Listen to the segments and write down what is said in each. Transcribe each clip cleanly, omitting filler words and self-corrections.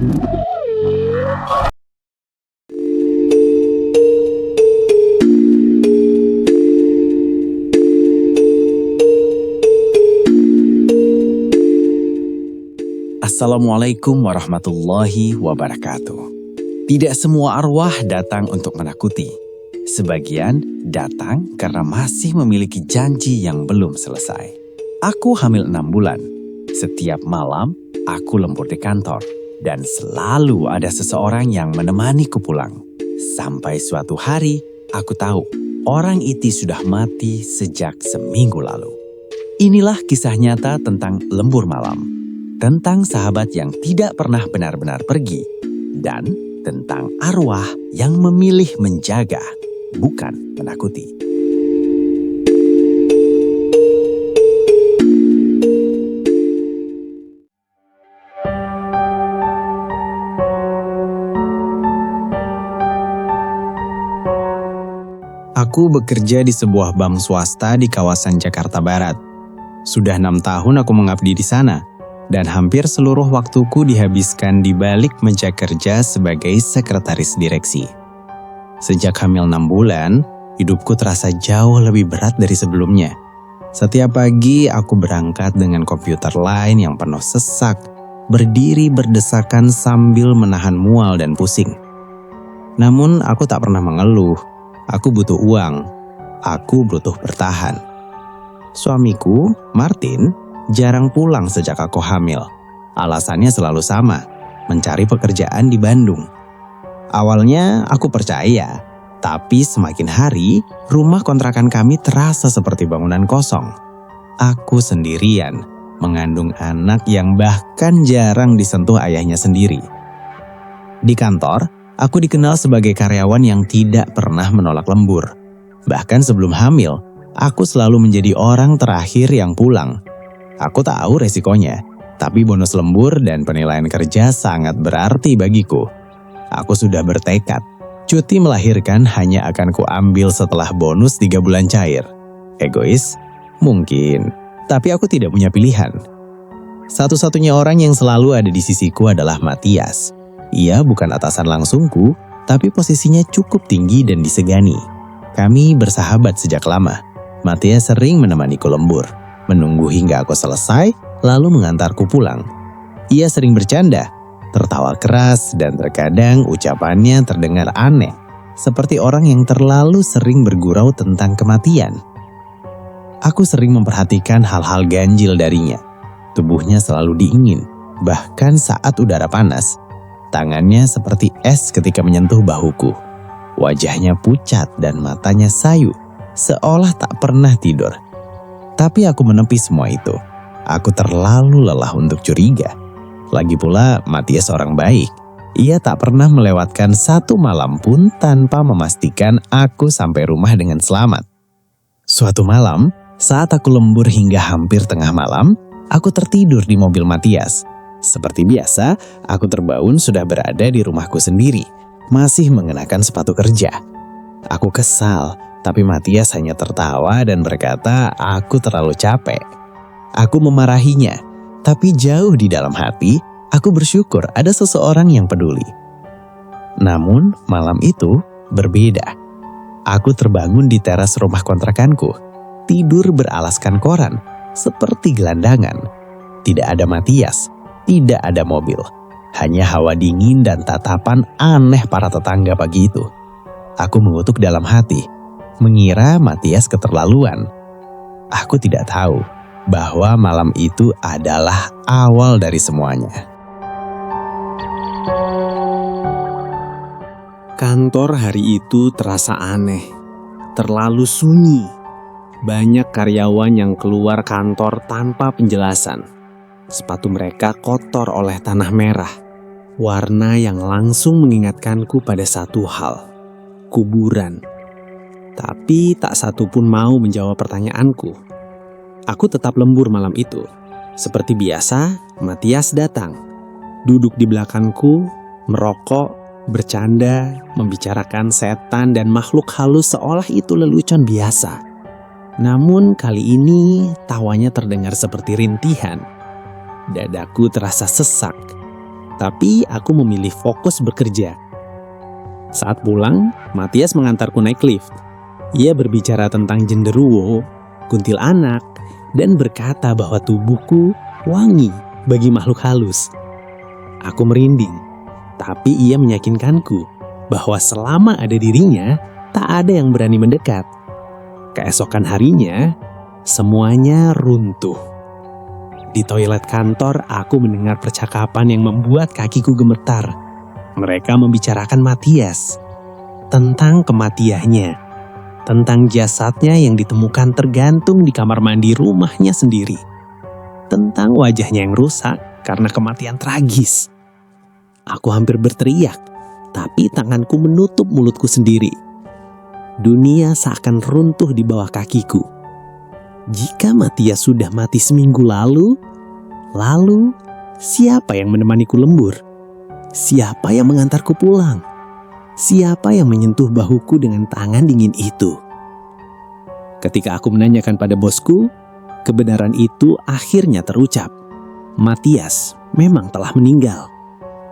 Assalamualaikum warahmatullahi wabarakatuh. Tidak semua arwah datang untuk menakuti. Sebagian datang karena masih memiliki janji yang belum selesai. Aku hamil 6 bulan. Setiap malam, aku lembur di kantor. Dan selalu ada seseorang yang menemaniku pulang. Sampai suatu hari, aku tahu orang itu sudah mati sejak seminggu lalu. Inilah kisah nyata tentang lembur malam. Tentang sahabat yang tidak pernah benar-benar pergi, dan tentang arwah yang memilih menjaga, bukan menakuti. Aku bekerja di sebuah bank swasta di kawasan Jakarta Barat. Sudah 6 tahun aku mengabdi di sana. Dan hampir seluruh waktuku dihabiskan di balik meja kerja sebagai sekretaris direksi. Sejak hamil 6 bulan, hidupku terasa jauh lebih berat dari sebelumnya. Setiap pagi aku berangkat dengan komputer lain yang penuh sesak, berdiri berdesakan sambil menahan mual dan pusing. Namun aku tak pernah mengeluh, aku butuh uang, aku butuh bertahan. Suamiku, Martin, jarang pulang sejak aku hamil. Alasannya selalu sama, mencari pekerjaan di Bandung. Awalnya aku percaya, tapi semakin hari, rumah kontrakan kami terasa seperti bangunan kosong. Aku sendirian, mengandung anak yang bahkan jarang disentuh ayahnya sendiri. Di kantor, aku dikenal sebagai karyawan yang tidak pernah menolak lembur. Bahkan sebelum hamil, aku selalu menjadi orang terakhir yang pulang. Aku tahu resikonya, tapi bonus lembur dan penilaian kerja sangat berarti bagiku. Aku sudah bertekad, cuti melahirkan hanya akan kuambil setelah bonus 3 bulan cair. Egois? Mungkin, tapi aku tidak punya pilihan. Satu-satunya orang yang selalu ada di sisiku adalah Matias. Ia bukan atasan langsungku, tapi posisinya cukup tinggi dan disegani. Kami bersahabat sejak lama. Matias sering menemaniku lembur, menunggu hingga aku selesai, lalu mengantarku pulang. Ia sering bercanda, tertawa keras, dan terkadang ucapannya terdengar aneh, seperti orang yang terlalu sering bergurau tentang kematian. Aku sering memperhatikan hal-hal ganjil darinya. Tubuhnya selalu dingin, bahkan saat udara panas. Tangannya seperti es ketika menyentuh bahuku. Wajahnya pucat dan matanya sayu, seolah tak pernah tidur. Tapi aku menepi semua itu. Aku terlalu lelah untuk curiga. Lagi pula, Matias orang baik. Ia tak pernah melewatkan satu malam pun tanpa memastikan aku sampai rumah dengan selamat. Suatu malam, saat aku lembur hingga hampir tengah malam, aku tertidur di mobil Matias. Seperti biasa, aku terbangun sudah berada di rumahku sendiri, masih mengenakan sepatu kerja. Aku kesal. Tapi Matias hanya tertawa dan berkata aku terlalu capek. Aku memarahinya, tapi jauh di dalam hati, aku bersyukur ada seseorang yang peduli. Namun malam itu berbeda. Aku terbangun di teras rumah kontrakanku, tidur beralaskan koran, seperti gelandangan. Tidak ada Matias, tidak ada mobil, hanya hawa dingin dan tatapan aneh para tetangga pagi itu. Aku mengutuk dalam hati, mengira Matias keterlaluan. Aku tidak tahu bahwa malam itu adalah awal dari semuanya. Kantor hari itu terasa aneh, terlalu sunyi. Banyak karyawan yang keluar kantor tanpa penjelasan. Sepatu mereka kotor oleh tanah merah, warna yang langsung mengingatkanku pada satu hal, kuburan. Tapi tak satu pun mau menjawab pertanyaanku. Aku tetap lembur malam itu. Seperti biasa, Matias datang. Duduk di belakangku, merokok, bercanda, membicarakan setan dan makhluk halus seolah itu lelucon biasa. Namun kali ini tawanya terdengar seperti rintihan. Dadaku terasa sesak. Tapi aku memilih fokus bekerja. Saat pulang, Matias mengantarku naik lift. Ia berbicara tentang genderuwo, kuntilanak, dan berkata bahwa tubuhku wangi bagi makhluk halus. Aku merinding, tapi ia meyakinkanku bahwa selama ada dirinya, tak ada yang berani mendekat. Keesokan harinya, semuanya runtuh. Di toilet kantor, aku mendengar percakapan yang membuat kakiku gemetar. Mereka membicarakan Matias, tentang kematiannya, tentang jasadnya yang ditemukan tergantung di kamar mandi rumahnya sendiri, tentang wajahnya yang rusak karena kematian tragis. Aku hampir berteriak, tapi tanganku menutup mulutku sendiri. Dunia seakan runtuh di bawah kakiku. Jika Matias sudah mati seminggu lalu siapa yang menemaniku lembur? Siapa yang mengantarku pulang? Siapa yang menyentuh bahuku dengan tangan dingin itu? Ketika aku menanyakan pada bosku, kebenaran itu akhirnya terucap. Matias memang telah meninggal.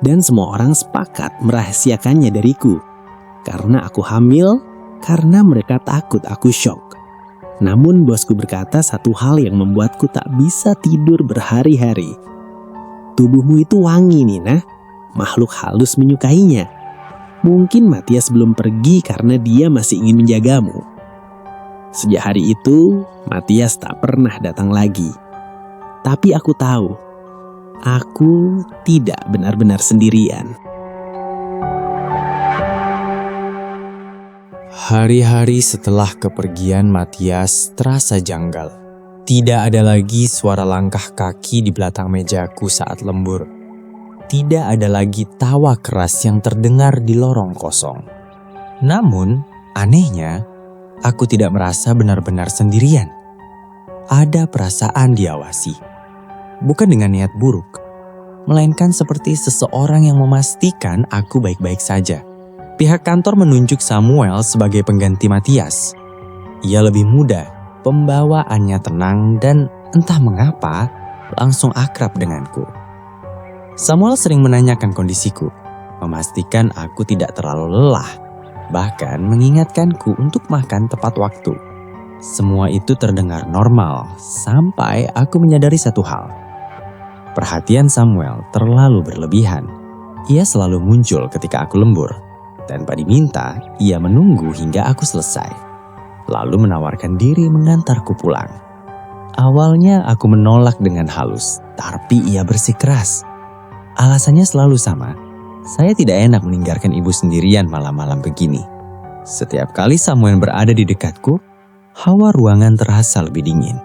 Dan semua orang sepakat merahasiakannya dariku. Karena aku hamil, karena mereka takut aku syok. Namun bosku berkata satu hal yang membuatku tak bisa tidur berhari-hari. Tubuhmu itu wangi, Nina. Makhluk halus menyukainya. Mungkin Matias belum pergi karena dia masih ingin menjagamu. Sejak hari itu, Matias tak pernah datang lagi. Tapi aku tahu, aku tidak benar-benar sendirian. Hari-hari setelah kepergian Matias terasa janggal. Tidak ada lagi suara langkah kaki di belakang mejaku saat lembur. Tidak ada lagi tawa keras yang terdengar di lorong kosong. Namun, anehnya, aku tidak merasa benar-benar sendirian. Ada perasaan diawasi. Bukan dengan niat buruk, melainkan seperti seseorang yang memastikan aku baik-baik saja. Pihak kantor menunjuk Samuel sebagai pengganti Matias. Ia lebih muda, pembawaannya tenang dan entah mengapa langsung akrab denganku. Samuel sering menanyakan kondisiku, memastikan aku tidak terlalu lelah, bahkan mengingatkanku untuk makan tepat waktu. Semua itu terdengar normal sampai aku menyadari satu hal. Perhatian Samuel terlalu berlebihan. Ia selalu muncul ketika aku lembur. Tanpa diminta, ia menunggu hingga aku selesai. Lalu menawarkan diri mengantarku pulang. Awalnya aku menolak dengan halus, tapi ia bersikeras. Alasannya selalu sama, saya tidak enak meninggalkan ibu sendirian malam-malam begini. Setiap kali Samuel berada di dekatku, hawa ruangan terasa lebih dingin.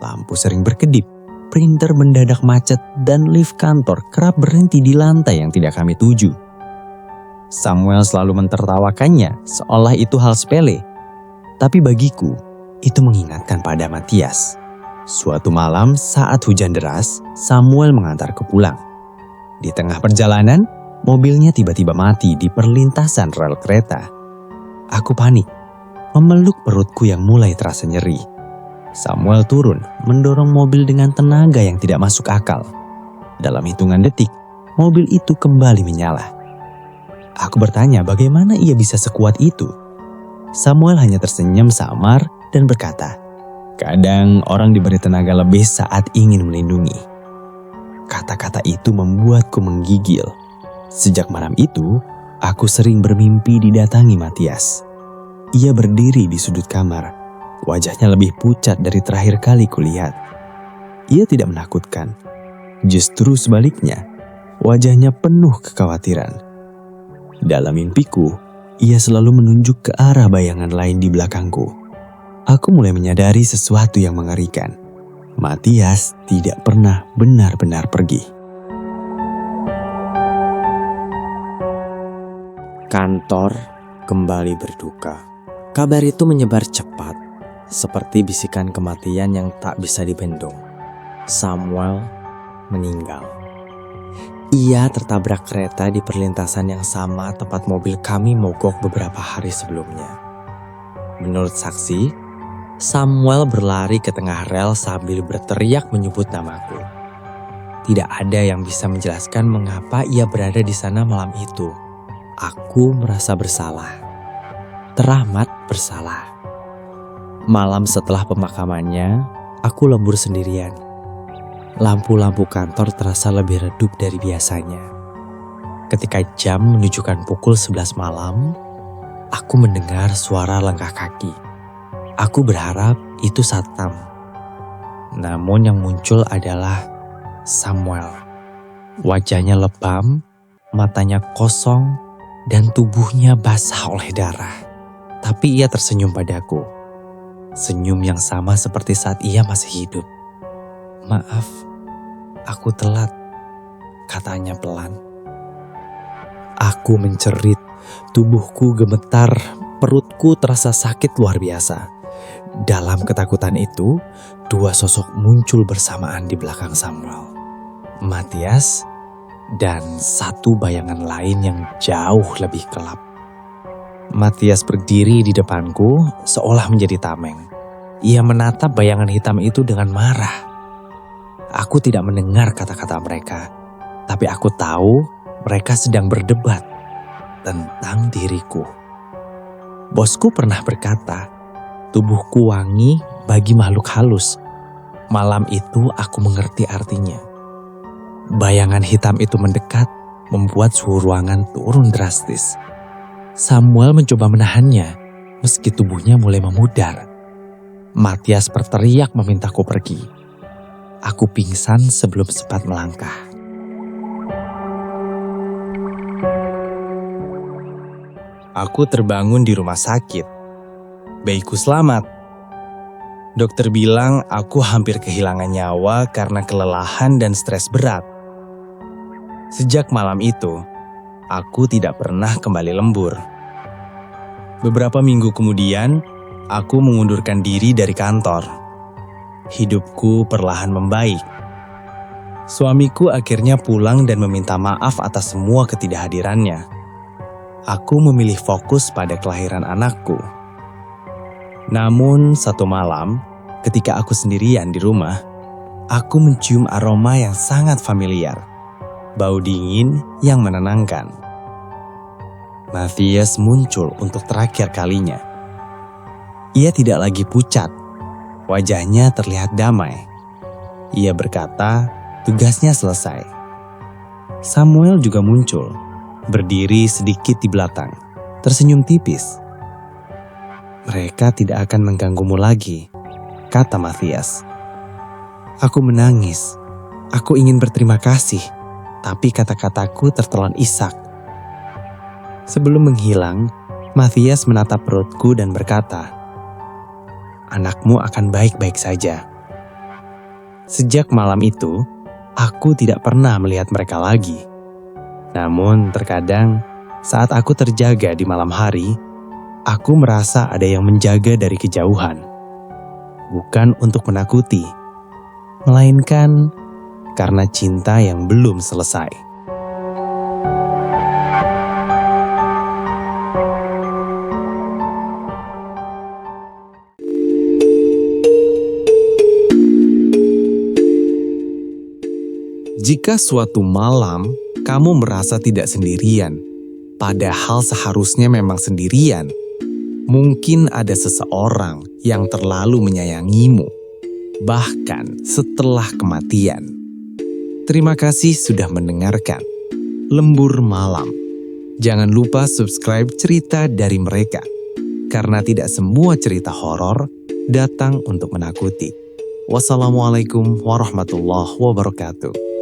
Lampu sering berkedip, printer mendadak macet, dan lift kantor kerap berhenti di lantai yang tidak kami tuju. Samuel selalu mentertawakannya seolah itu hal sepele. Tapi bagiku, itu mengingatkan pada Matias. Suatu malam saat hujan deras, Samuel mengantarku pulang. Di tengah perjalanan, mobilnya tiba-tiba mati di perlintasan rel kereta. Aku panik, memeluk perutku yang mulai terasa nyeri. Samuel turun, mendorong mobil dengan tenaga yang tidak masuk akal. Dalam hitungan detik, mobil itu kembali menyala. Aku bertanya bagaimana ia bisa sekuat itu. Samuel hanya tersenyum samar dan berkata, "Kadang orang diberi tenaga lebih saat ingin melindungi." Kata-kata itu membuatku menggigil. Sejak malam itu, aku sering bermimpi didatangi Matias. Ia berdiri di sudut kamar. Wajahnya lebih pucat dari terakhir kali kulihat. Ia tidak menakutkan. Justru sebaliknya, wajahnya penuh kekhawatiran. Dalam mimpiku, ia selalu menunjuk ke arah bayangan lain di belakangku. Aku mulai menyadari sesuatu yang mengerikan. Matias tidak pernah benar-benar pergi. Kantor kembali berduka. Kabar itu menyebar cepat, seperti bisikan kematian yang tak bisa dibendung. Samuel meninggal. Ia tertabrak kereta di perlintasan yang sama tempat mobil kami mogok beberapa hari sebelumnya. Menurut saksi, Samuel berlari ke tengah rel sambil berteriak menyebut namaku. Tidak ada yang bisa menjelaskan mengapa ia berada di sana malam itu. Aku merasa bersalah. Teramat bersalah. Malam setelah pemakamannya, aku lembur sendirian. Lampu-lampu kantor terasa lebih redup dari biasanya. Ketika jam menunjukkan pukul 11 malam, aku mendengar suara langkah kaki. Aku berharap itu satpam. Namun yang muncul adalah Samuel. Wajahnya lebam, matanya kosong, dan tubuhnya basah oleh darah. Tapi ia tersenyum padaku. Senyum yang sama seperti saat ia masih hidup. "Maaf, aku telat," katanya pelan. Aku mencerit, tubuhku gemetar, perutku terasa sakit luar biasa. Dalam ketakutan itu, dua sosok muncul bersamaan di belakang Samuel. Matias dan satu bayangan lain yang jauh lebih gelap. Matias berdiri di depanku seolah menjadi tameng. Ia menatap bayangan hitam itu dengan marah. Aku tidak mendengar kata-kata mereka, tapi aku tahu mereka sedang berdebat tentang diriku. Bosku pernah berkata, tubuhku wangi bagi makhluk halus. Malam itu aku mengerti artinya. Bayangan hitam itu mendekat, membuat suhu ruangan turun drastis. Samuel mencoba menahannya, meski tubuhnya mulai memudar. Matias berteriak memintaku pergi. Aku pingsan sebelum sempat melangkah. Aku terbangun di rumah sakit. Bayiku selamat. Dokter bilang aku hampir kehilangan nyawa karena kelelahan dan stres berat. Sejak malam itu, aku tidak pernah kembali lembur. Beberapa minggu kemudian, aku mengundurkan diri dari kantor. Hidupku perlahan membaik. Suamiku akhirnya pulang dan meminta maaf atas semua ketidakhadirannya. Aku memilih fokus pada kelahiran anakku. Namun satu malam, ketika aku sendirian di rumah, aku mencium aroma yang sangat familiar. Bau dingin yang menenangkan. Matias muncul untuk terakhir kalinya. Ia tidak lagi pucat. Wajahnya terlihat damai. Ia berkata, tugasnya selesai. Samuel juga muncul, berdiri sedikit di belakang, tersenyum tipis. "Mereka tidak akan mengganggumu lagi," kata Matias. Aku menangis. Aku ingin berterima kasih, tapi kata-kataku tertelan isak. Sebelum menghilang, Matias menatap perutku dan berkata, "Anakmu akan baik-baik saja." Sejak malam itu, aku tidak pernah melihat mereka lagi. Namun terkadang, saat aku terjaga di malam hari, aku merasa ada yang menjaga dari kejauhan. Bukan untuk menakuti, melainkan karena cinta yang belum selesai. Jika suatu malam kamu merasa tidak sendirian, padahal seharusnya memang sendirian, mungkin ada seseorang yang terlalu menyayangimu, bahkan setelah kematian. Terima kasih sudah mendengarkan Lembur Malam. Jangan lupa subscribe cerita dari mereka, karena tidak semua cerita horor datang untuk menakuti. Wassalamualaikum warahmatullahi wabarakatuh.